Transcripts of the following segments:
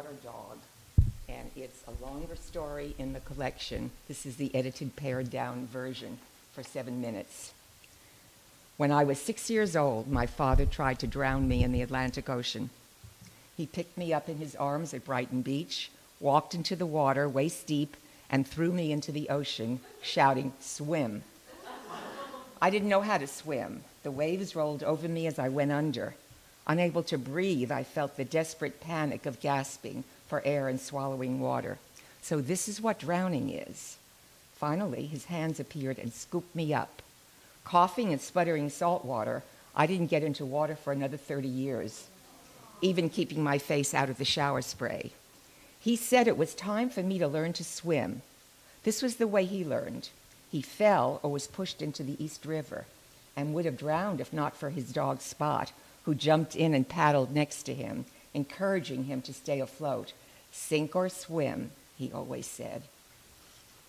water dog, and it's a longer story in the collection. This is the edited pared down version for 7 minutes. When I was 6 years old, my father tried to drown me in the Atlantic Ocean. He picked me up in his arms at Brighton Beach, walked into the water waist deep, and threw me into the ocean, shouting, "Swim." I didn't know how to swim. The waves rolled over me as I went under. Unable to breathe, I felt the desperate panic of gasping for air and swallowing water. So this is what drowning is. Finally, his hands appeared and scooped me up. Coughing and sputtering salt water, I didn't get into water for another 30 years, even keeping my face out of the shower spray. He said it was time for me to learn to swim. This was the way he learned. He fell or was pushed into the East River and would have drowned if not for his dog Spot, who jumped in and paddled next to him, encouraging him to stay afloat. Sink or swim, he always said.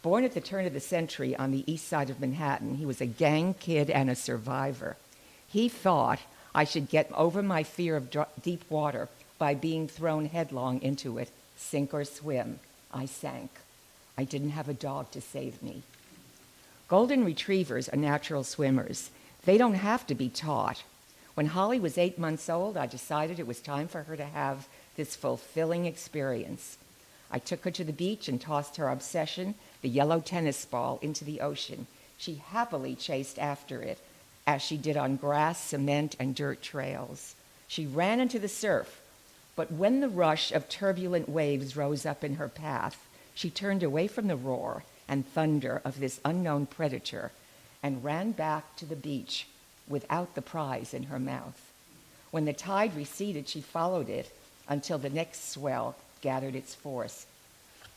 Born at the turn of the century on the east side of Manhattan, he was a gang kid and a survivor. He thought I should get over my fear of deep water by being thrown headlong into it. Sink or swim. I sank. I didn't have a dog to save me. Golden retrievers are natural swimmers. They don't have to be taught. When Holly was 8 months old, I decided it was time for her to have this fulfilling experience. I took her to the beach and tossed her obsession, the yellow tennis ball, into the ocean. She happily chased after it, as she did on grass, cement, and dirt trails. She ran into the surf, but when the rush of turbulent waves rose up in her path, she turned away from the roar and thunder of this unknown predator and ran back to the beach without the prize in her mouth. When the tide receded, she followed it until the next swell gathered its force.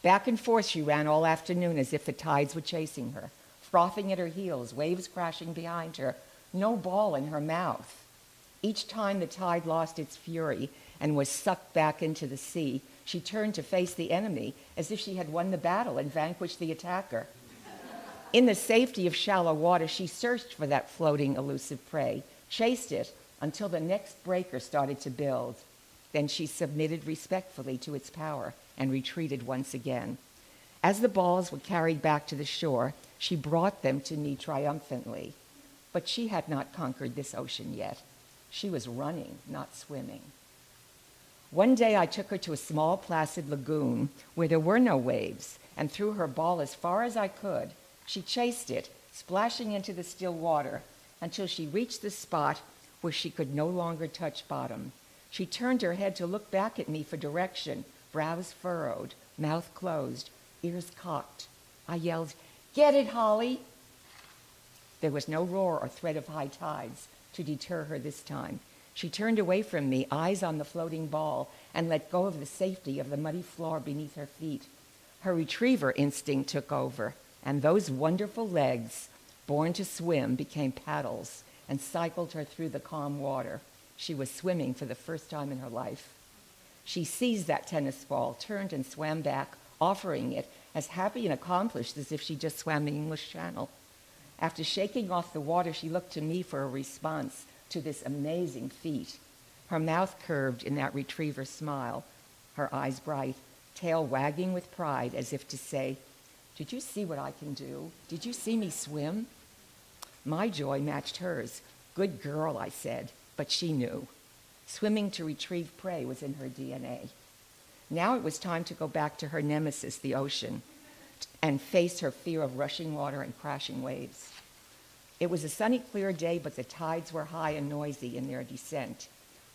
Back and forth she ran all afternoon as if the tides were chasing her, frothing at her heels, waves crashing behind her, no ball in her mouth. Each time the tide lost its fury and was sucked back into the sea, she turned to face the enemy as if she had won the battle and vanquished the attacker. In the safety of shallow water, she searched for that floating, elusive prey, chased it until the next breaker started to build. Then she submitted respectfully to its power and retreated once again. As the balls were carried back to the shore, she brought them to me triumphantly. But she had not conquered this ocean yet. She was running, not swimming. One day I took her to a small, placid lagoon where there were no waves and threw her ball as far as I could. She chased it, splashing into the still water until she reached the spot where she could no longer touch bottom. She turned her head to look back at me for direction, brows furrowed, mouth closed, ears cocked. I yelled, "Get it, Holly!" There was no roar or threat of high tides to deter her this time. She turned away from me, eyes on the floating ball, and let go of the safety of the muddy floor beneath her feet. Her retriever instinct took over, and those wonderful legs, born to swim, became paddles and cycled her through the calm water. She was swimming for the first time in her life. She seized that tennis ball, turned and swam back, offering it, as happy and accomplished as if she just swam the English Channel. After shaking off the water, she looked to me for a response to this amazing feat. Her mouth curved in that retriever smile, her eyes bright, tail wagging with pride as if to say, "Did you see what I can do? Did you see me swim?" My joy matched hers. "Good girl," I said, but she knew. Swimming to retrieve prey was in her DNA. Now it was time to go back to her nemesis, the ocean, and face her fear of rushing water and crashing waves. It was a sunny, clear day, but the tides were high and noisy in their descent.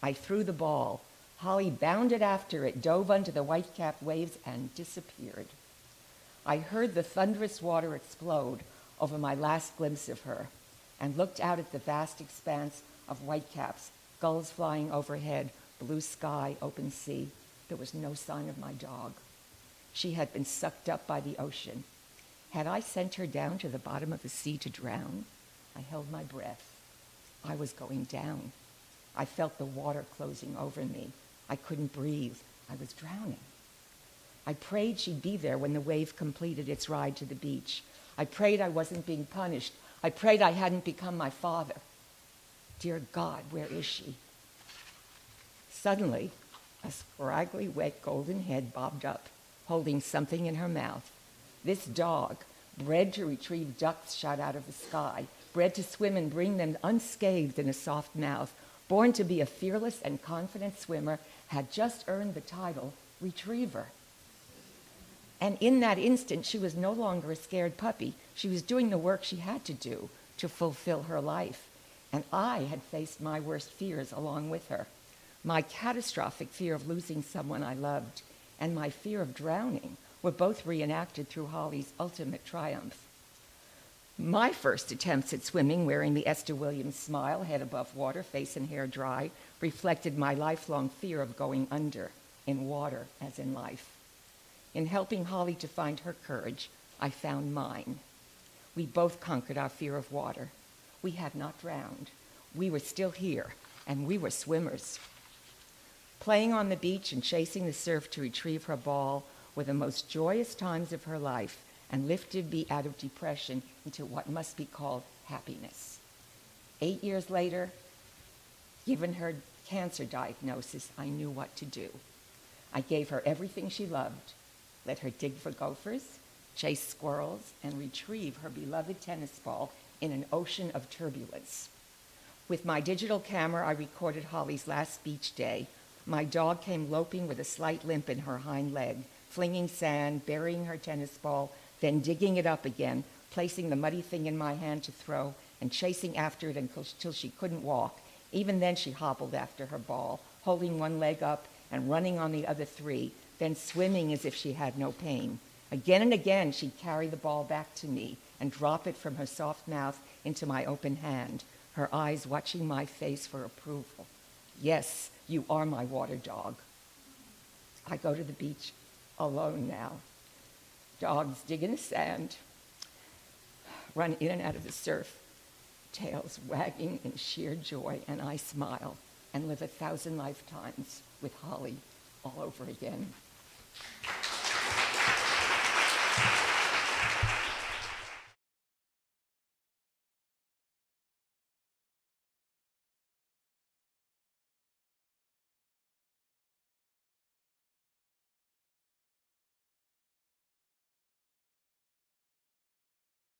I threw the ball. Holly bounded after it, dove under the white-capped waves, and disappeared. I heard the thunderous water explode over my last glimpse of her and looked out at the vast expanse of whitecaps, gulls flying overhead, blue sky, open sea. There was no sign of my dog. She had been sucked up by the ocean. Had I sent her down to the bottom of the sea to drown? I held my breath. I was going down. I felt the water closing over me. I couldn't breathe. I was drowning. I prayed she'd be there when the wave completed its ride to the beach. I prayed I wasn't being punished. I prayed I hadn't become my father. Dear God, where is she? Suddenly, A scraggly, wet golden head bobbed up, holding something in her mouth. This dog, bred to retrieve ducks shot out of the sky, bred to swim and bring them unscathed in a soft mouth, born to be a fearless and confident swimmer, had just earned the title Retriever. And in that instant, she was no longer a scared puppy. She was doing the work she had to do to fulfill her life. And I had faced my worst fears along with her. My catastrophic fear of losing someone I loved and my fear of drowning were both reenacted through Holly's ultimate triumph. My first attempts at swimming, wearing the Esther Williams smile, head above water, face and hair dry, reflected my lifelong fear of going under, in water as in life. In helping Holly to find her courage, I found mine. We both conquered our fear of water. We had not drowned. We were still here, and we were swimmers. Playing on the beach and chasing the surf to retrieve her ball were the most joyous times of her life, and lifted me out of depression into what must be called happiness. 8 years later, given her cancer diagnosis, I knew what to do. I gave her everything she loved, let her dig for gophers, chase squirrels, and retrieve her beloved tennis ball in an ocean of turbulence. With my digital camera, I recorded Holly's last beach day. My dog came loping with a slight limp in her hind leg, flinging sand, burying her tennis ball, then digging it up again, placing the muddy thing in my hand to throw, and chasing after it until she couldn't walk. Even then she hobbled after her ball, holding one leg up and running on the other three, then swimming as if she had no pain. Again and again she'd carry the ball back to me and drop it from her soft mouth into my open hand, her eyes watching my face for approval. Yes, you are my water dog. I go to the beach alone now. Dogs dig in the sand, run in and out of the surf, tails wagging in sheer joy, and I smile and live 1,000 lifetimes with Holly all over again.